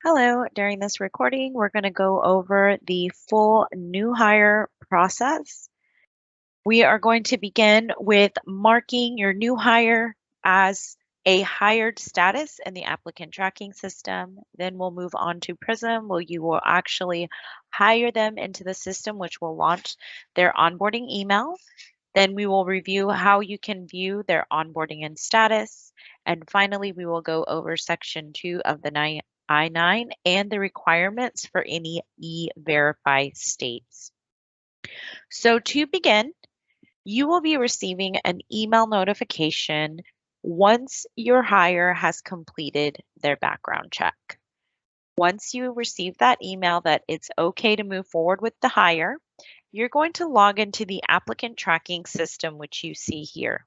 Hello, during this recording, we're going to go over the full new hire process. We are going to begin with marking your new hire as a hired status in the applicant tracking system. Then we'll move on to Prism, where you will actually hire them into the system, which will launch their onboarding email. Then we will review how you can view their onboarding and status. And finally, we will go over section 2 of the I-9 and the requirements for any EVerify states. So to begin, you will be receiving an email notification once your hire has completed their background check. Once you receive that email that it's okay to move forward with the hire, you're going to log into the applicant tracking system, which you see here.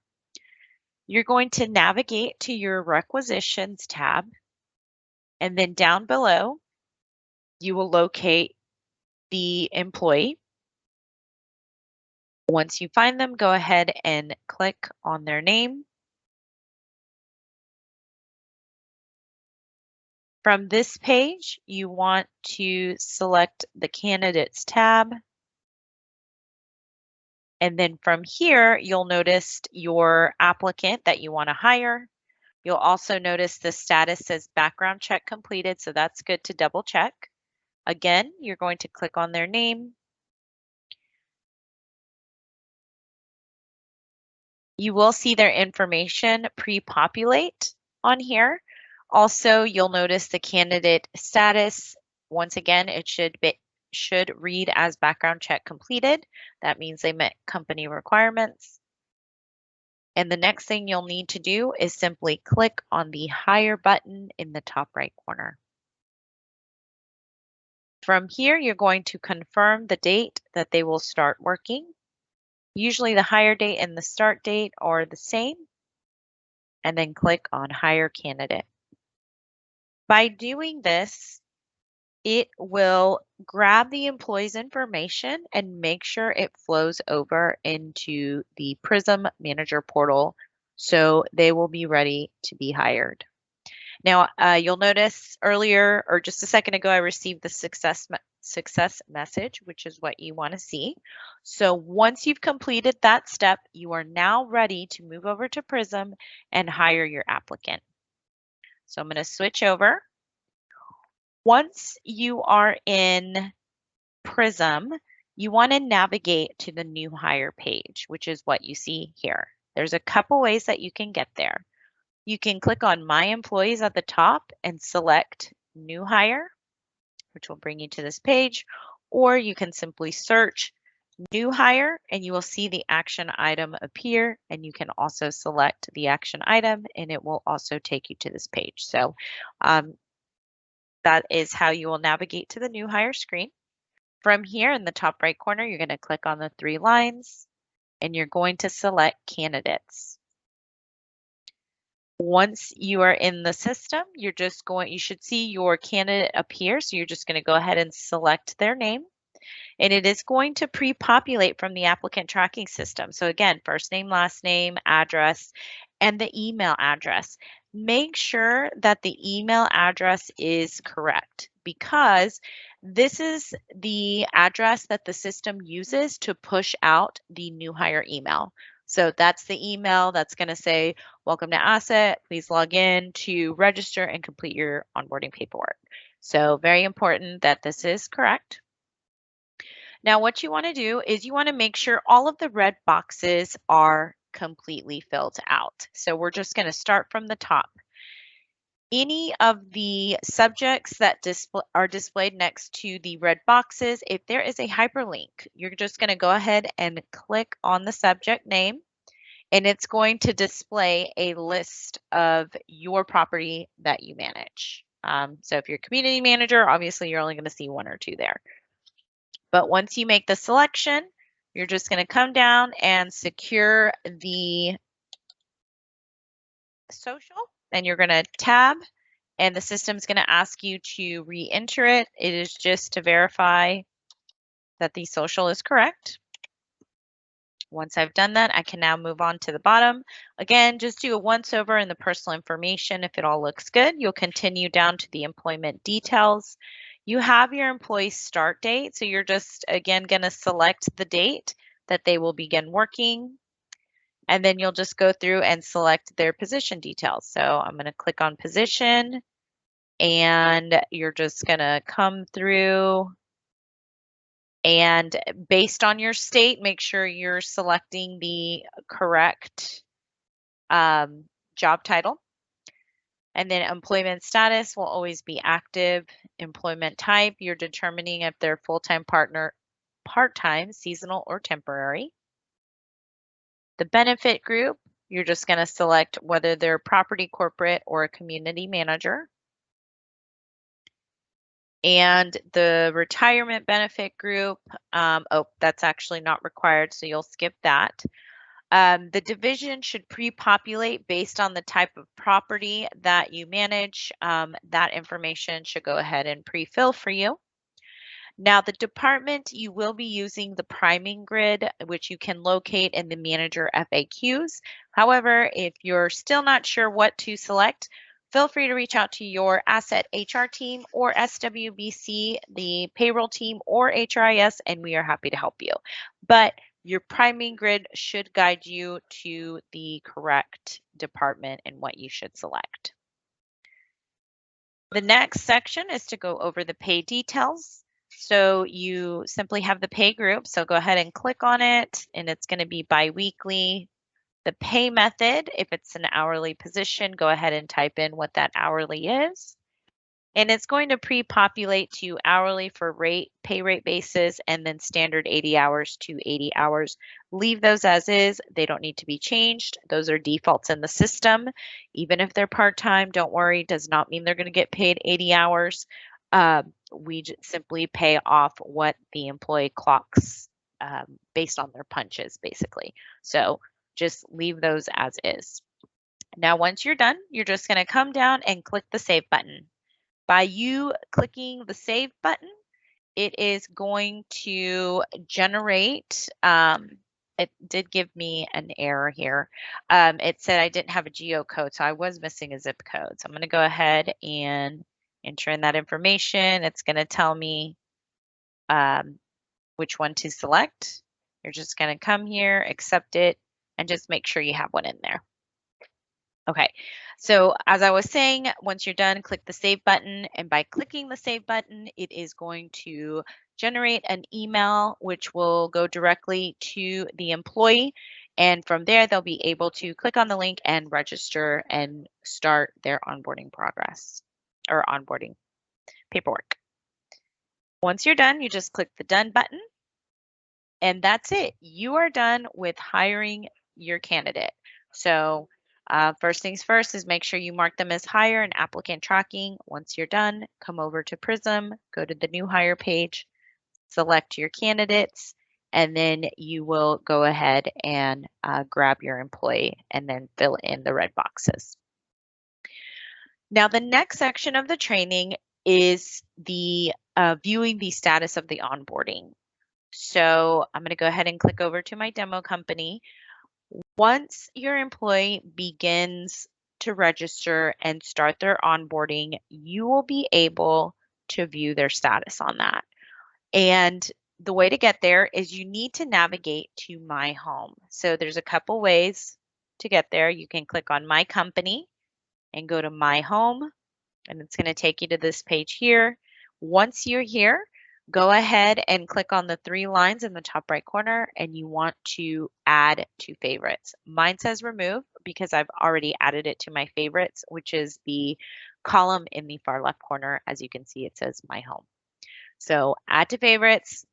You're going to navigate to your requisitions tab, and then down below, you will locate the employee. Once you find them, go ahead and click on their name. From this page, you want to select the Candidates tab. And then from here, you'll notice your applicant that you want to hire. You'll also notice the status says background check completed, so that's good to double check. Again, you're going to click on their name. You will see their information pre-populate on here. Also, you'll notice the candidate status. Once again, it should read as background check completed. That means they met company requirements. And the next thing you'll need to do is simply click on the Hire button in the top right corner. From here, you're going to confirm the date that they will start working. Usually the hire date and the start date are the same, and then click on Hire Candidate. By doing this, it will grab the employee's information and make sure it flows over into the Prism Manager portal so they will be ready to be hired. Now, you'll notice earlier or just a second ago, I received the success message, which is what you want to see. So once you've completed that step, you are now ready to move over to Prism and hire your applicant. So I'm going to switch over. Once you are in Prism, you want to navigate to the new hire page, which is what you see here. There's a couple ways that you can get there. You can click on My Employees at the top and select New Hire, which will bring you to this page, or you can simply search New Hire and you will see the action item appear, and you can also select the action item and it will also take you to this page. So that is how you will navigate to the New Hire screen. From here in the top right corner, you're going to click on the 3 lines and you're going to select Candidates. Once you are in the system, you should see your candidate appear. So you're just going to go ahead and select their name. And it is going to pre-populate from the applicant tracking system. So again, first name, last name, address, and the email address. Make sure that the email address is correct, because this is the address that the system uses to push out the new hire email. So that's the email that's going to say, welcome to Asset, please log in to register and complete your onboarding paperwork. So very important that this is correct. Now what you want to do is you want to make sure all of the red boxes are completely filled out. So we're just going to start from the top. Any of the subjects that are displayed next to the red boxes, if there is a hyperlink, you're just going to go ahead and click on the subject name, and it's going to display a list of your property that you manage. So if you're a community manager, obviously you're only going to see 1 or 2 there. But once you make the selection, you're just going to come down and secure the social, and you're going to tab, and the system's going to ask you to re-enter it. It is just to verify that the social is correct. Once I've done that, I can now move on to the bottom. Again, just do a once over in the personal information. If it all looks good, you'll continue down to the employment details. You have your employee start date. So you're just, again, going to select the date that they will begin working. And then you'll just go through and select their position details. So I'm going to click on position, and you're just going to come through. And based on your state, make sure you're selecting the correct job title. And then employment status will always be active. Employment type, you're determining if they're full-time, partner, part-time, seasonal, or temporary. The benefit group, you're just going to select whether they're property, corporate, or a community manager. And the retirement benefit group, that's actually not required, so you'll skip that. The division should pre-populate based on the type of property that you manage. That information should go ahead and pre-fill for you. Now, the department, you will be using the priming grid, which you can locate in the manager FAQs. However, if you're still not sure what to select, feel free to reach out to your asset HR team or SWBC, the payroll team, or HRIS, and we are happy to help you. But your priming grid should guide you to the correct department and what you should select. The next section is to go over the pay details. So you simply have the pay group. So go ahead and click on it, and it's going to be biweekly. The pay method, if it's an hourly position, go ahead and type in what that hourly is. And it's going to pre-populate to hourly for pay rate basis, and then standard 80 hours to 80 hours. Leave those as is. They don't need to be changed. Those are defaults in the system. Even if they're part-time, don't worry, does not mean they're going to get paid 80 hours. We simply pay off what the employee clocks based on their punches, basically. So just leave those as is. Now, once you're done, you're just going to come down and click the Save button. By you clicking the Save button, it is going to generate, it did give me an error here. It said I didn't have a geocode, so I was missing a zip code. So I'm going to go ahead and enter in that information. It's going to tell me which one to select. You're just going to come here, accept it, and just make sure you have one in there. Okay, so as I was saying, once you're done, click the Save button, and by clicking the Save button, it is going to generate an email which will go directly to the employee, and from there they'll be able to click on the link and register and start their onboarding progress or onboarding paperwork. Once you're done, you just click the Done button, and that's it. You are done with hiring your candidate. So first things first is make sure you mark them as hire in applicant tracking. Once you're done, come over to Prism, go to the new hire page, select your candidates, and then you will go ahead and grab your employee and then fill in the red boxes. Now, the next section of the training is the viewing the status of the onboarding. So I'm going to go ahead and click over to my demo company. Once your employee begins to register and start their onboarding, you will be able to view their status on that. And the way to get there is you need to navigate to My Home. So there's a couple ways to get there. You can click on My Company and go to My Home, and it's going to take you to this page here. Once you're here, go ahead and click on the three lines in the top right corner, and you want to add to favorites. Mine says remove because I've already added it to my favorites, which is the column in the far left corner. As you can see, it says My Home. So add to favorites.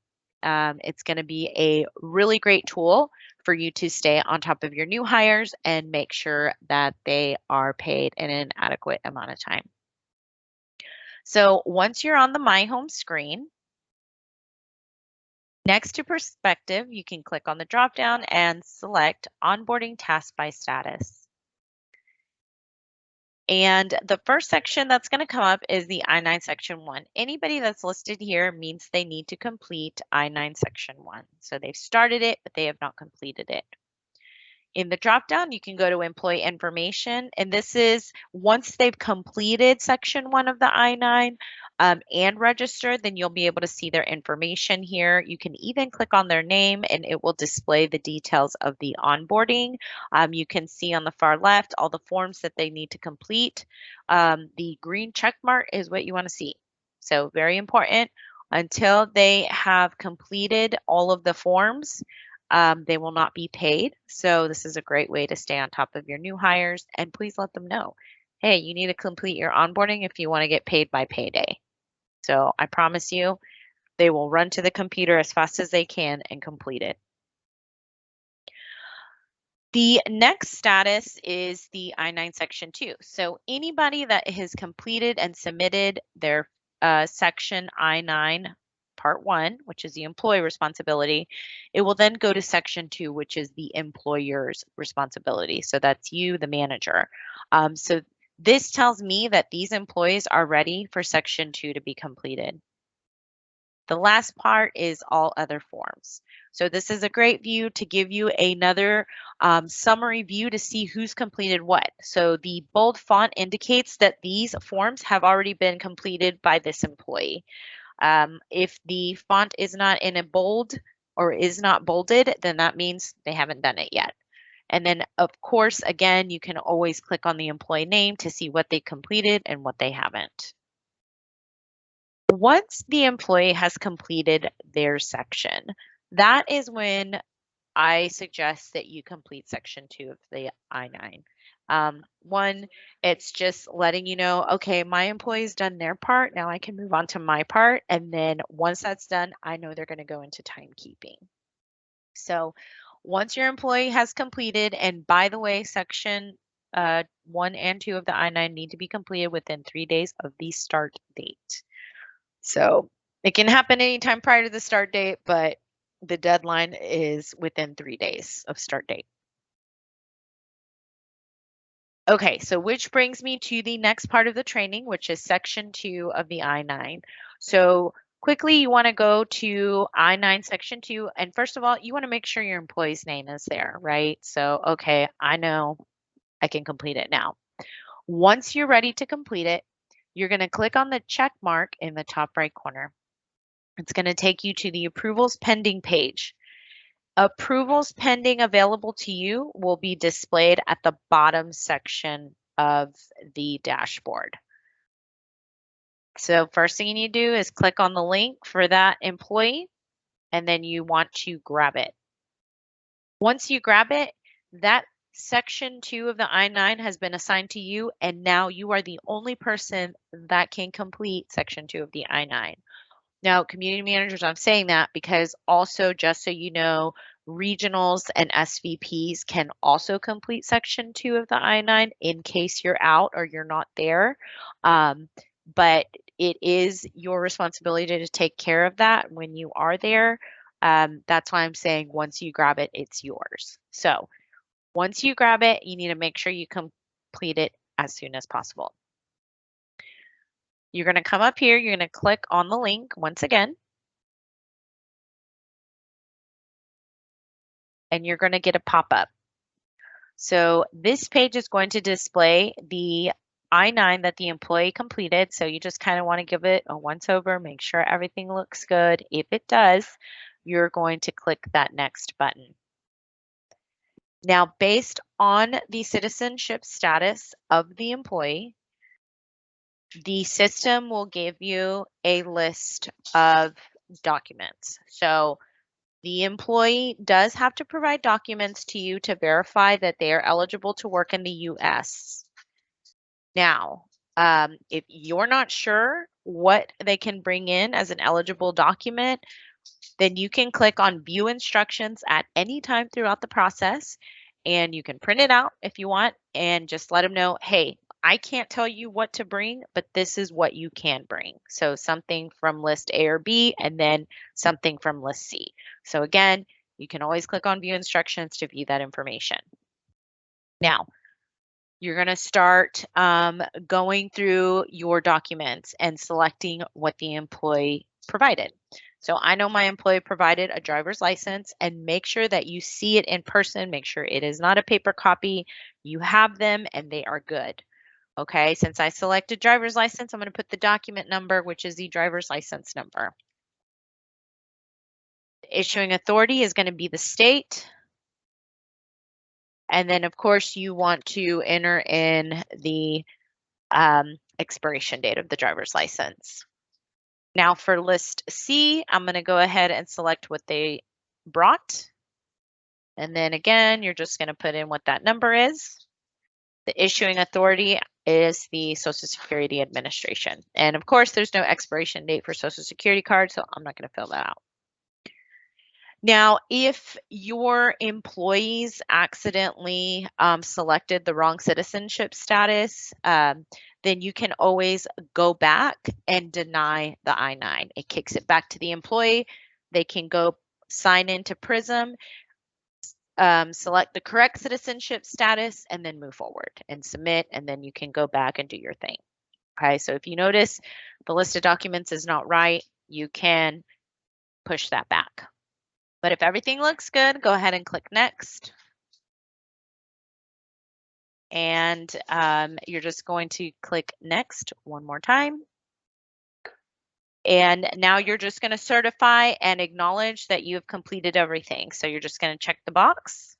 It's going to be a really great tool for you to stay on top of your new hires and make sure that they are paid in an adequate amount of time. So once you're on the My Home screen, next to perspective, you can click on the drop-down and select onboarding task by status. And the first section that's going to come up is the I-9 Section 1. Anybody that's listed here means they need to complete I-9 Section 1. So they've started it, but they have not completed it. In the dropdown, you can go to employee information, and this is once they've completed Section 1 of the I-9 and registered, then you'll be able to see their information here. You can even click on their name, and it will display the details of the onboarding. You can see on the far left all the forms that they need to complete. The green check mark is what you want to see. So very important. Until they have completed all of the forms, they will not be paid. So this is a great way to stay on top of your new hires, and please let them know, hey, you need to complete your onboarding if you want to get paid by payday. So I promise you, they will run to the computer as fast as they can and complete it. The next status is the I-9 Section 2. So anybody that has completed and submitted their Section I-9 Part 1, which is the employee responsibility, it will then go to Section 2, which is the employer's responsibility. So that's you, the manager. So this tells me that these employees are ready for Section 2 to be completed. The last part is all other forms. So this is a great view to give you another summary view to see who's completed what. So the bold font indicates that these forms have already been completed by this employee. If the font is not in a bold or is not bolded, then that means they haven't done it yet. And then, of course, again, you can always click on the employee name to see what they completed and what they haven't. Once the employee has completed their section, that is when I suggest that you complete Section 2 of the I-9. One, it's just letting you know, okay, my employee's done their part. Now I can move on to my part. And then once that's done, I know they're going to go into timekeeping. So once your employee has completed, and by the way, Section 1 and 2 of the I-9 need to be completed within 3 days of the start date. So it can happen anytime prior to the start date, but the deadline is within 3 days of start date. Okay, so which brings me to the next part of the training, which is Section 2 of the I-9. So quickly, you want to go to I-9 Section 2, and first of all, you want to make sure your employee's name is there, right? So, okay, I know I can complete it now. Once you're ready to complete it, you're going to click on the check mark in the top right corner. It's going to take you to the approvals pending page. Approvals pending available to you will be displayed at the bottom section of the dashboard. So first thing you need to do is click on the link for that employee, and then you want to grab it. Once you grab it, that Section 2 of the I-9 has been assigned to you, and now you are the only person that can complete Section 2 of the I-9. Now, community managers, I'm saying that because also, just so you know, regionals and SVPs can also complete Section 2 of the I-9 in case you're out or you're not there. But it is your responsibility to take care of that when you are there. That's why I'm saying once you grab it, it's yours. So once you grab it, you need to make sure you complete it as soon as possible. You're going to come up here, you're going to click on the link once again, and you're going to get a pop-up. So this page is going to display the I-9 that the employee completed. So you just kind of want to give it a once over, make sure everything looks good. If it does, you're going to click that next button. Now, based on the citizenship status of the employee, the system will give you a list of documents. So the employee does have to provide documents to you to verify that they are eligible to work in the U.S. Now, if you're not sure what they can bring in as an eligible document, then you can click on View Instructions at any time throughout the process, and you can print it out if you want and just let them know, hey, I can't tell you what to bring, but this is what you can bring. So something from list A or B, and then something from list C. So again, you can always click on View Instructions to view that information. Now, you're going to start going through your documents and selecting what the employee provided. So I know my employee provided a driver's license, and make sure that you see it in person. Make sure it is not a paper copy. You have them and they are good. Okay, since I selected driver's license, I'm going to put the document number, which is the driver's license number. The issuing authority is going to be the state. And then, of course, you want to enter in the expiration date of the driver's license. Now for list C, I'm going to go ahead and select what they brought. And then again, you're just going to put in what that number is. The issuing authority is the Social Security Administration. And of course, there's no expiration date for Social Security cards, so I'm not going to fill that out. Now, if your employees accidentally selected the wrong citizenship status, then you can always go back and deny the I-9. It kicks it back to the employee. They can go sign into Prism, select the correct citizenship status, and then move forward and submit, and then you can go back and do your thing. Okay, so if you notice the list of documents is not right, you can push that back. But if everything looks good, go ahead and click next. And you're just going to click next one more time. And now you're just going to certify and acknowledge that you have completed everything. So you're just going to check the box.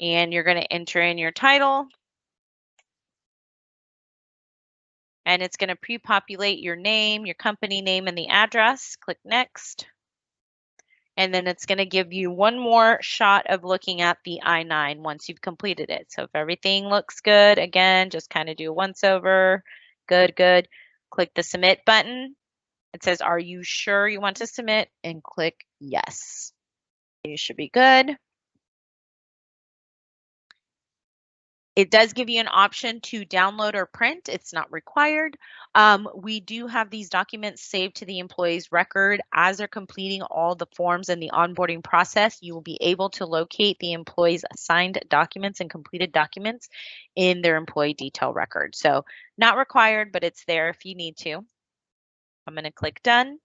And you're going to enter in your title. And it's going to pre-populate your name, your company name, and the address. Click next. And then it's going to give you one more shot of looking at the I-9 once you've completed it. So if everything looks good, again, just kind of do a once over. Good, good. Click the submit button. It says, are you sure you want to submit? And click yes. You should be good. It does give you an option to download or print. It's not required. We do have these documents saved to the employee's record. As they're completing all the forms in the onboarding process, you will be able to locate the employee's assigned documents and completed documents in their employee detail record. So not required, but it's there if you need to. I'm going to click done.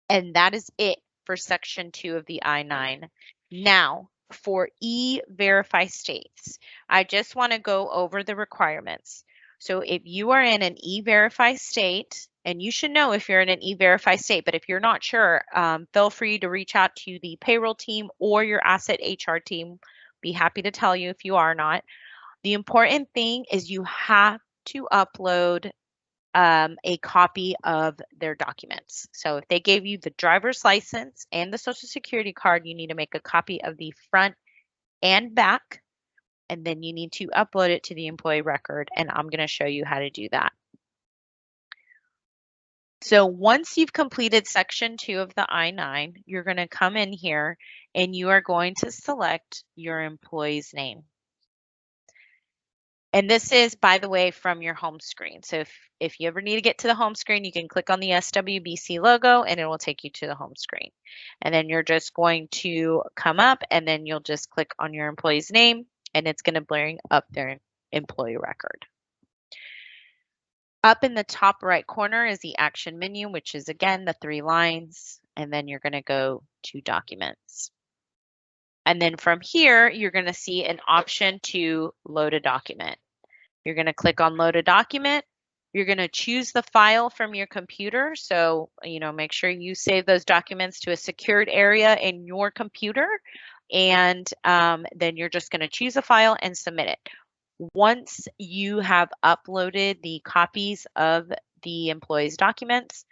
And that is it for section 2 of the I-9. Now, for EVerify states, I just want to go over the requirements. So if you are in an EVerify state, and you should know if you're in an EVerify state, but if you're not sure, feel free to reach out to the payroll team or your asset HR team. Be happy to tell you if you are not. The important thing is you have to upload a copy of their documents. So if they gave you the driver's license and the Social Security card, you need to make a copy of the front and back, and then you need to upload it to the employee record, and I'm going to show you how to do that. So once you've completed section 2 of the I-9, you're going to come in here and you are going to select your employee's name. And this is, by the way, from your home screen. So if you ever need to get to the home screen, you can click on the SWBC logo and it will take you to the home screen. And then you're just going to come up and then you'll just click on your employee's name and it's going to bring up their employee record. Up in the top right corner is the action menu, which is again the 3 lines. And then you're going to go to documents. And then from here, you're going to see an option to load a document. You're going to click on load a document. You're going to choose the file from your computer. So, make sure you save those documents to a secured area in your computer. And then you're just going to choose a file and submit it. Once you have uploaded the copies of the employee's documents,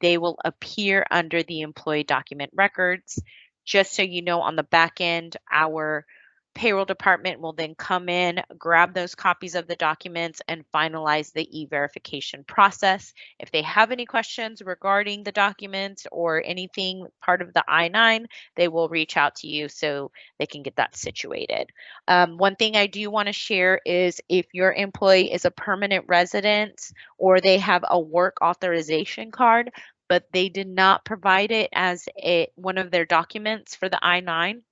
they will appear under the employee document records. Just so you know, on the back end, our payroll department will then come in, grab those copies of the documents, and finalize the e-verification process. If they have any questions regarding the documents or anything part of the I-9, they will reach out to you so they can get that situated. One thing I do want to share is if your employee is a permanent resident or they have a work authorization card, but they did not provide it as one of their documents for the I-9,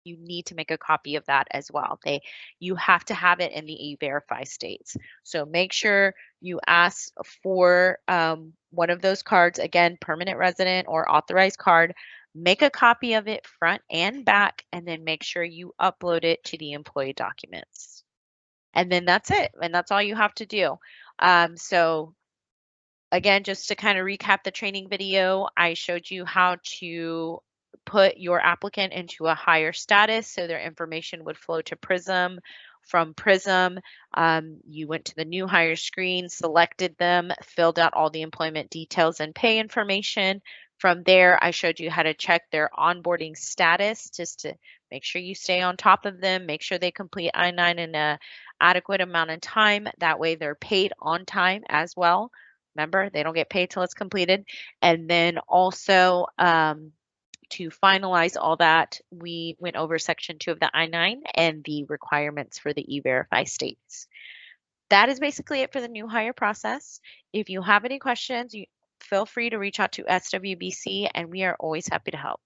you need to make a copy of that as well. You have to have it in the E-Verify states. So make sure you ask for one of those cards, again, permanent resident or authorized card. Make a copy of it front and back, and then make sure you upload it to the employee documents. And then that's it. And that's all you have to do. So again, just to kind of recap the training video, I showed you how to put your applicant into a higher status so their information would flow to Prism. From Prism, you went to the new hire screen, selected them, filled out all the employment details and pay information. From there, I showed you how to check their onboarding status just to make sure you stay on top of them, make sure they complete I-9 in an adequate amount of time. That way they're paid on time as well. Remember, they don't get paid till it's completed. And then also to finalize all that, we went over section 2 of the I-9 and the requirements for the E-Verify states. That is basically it for the new hire process. If you have any questions, feel free to reach out to SWBC, and we are always happy to help.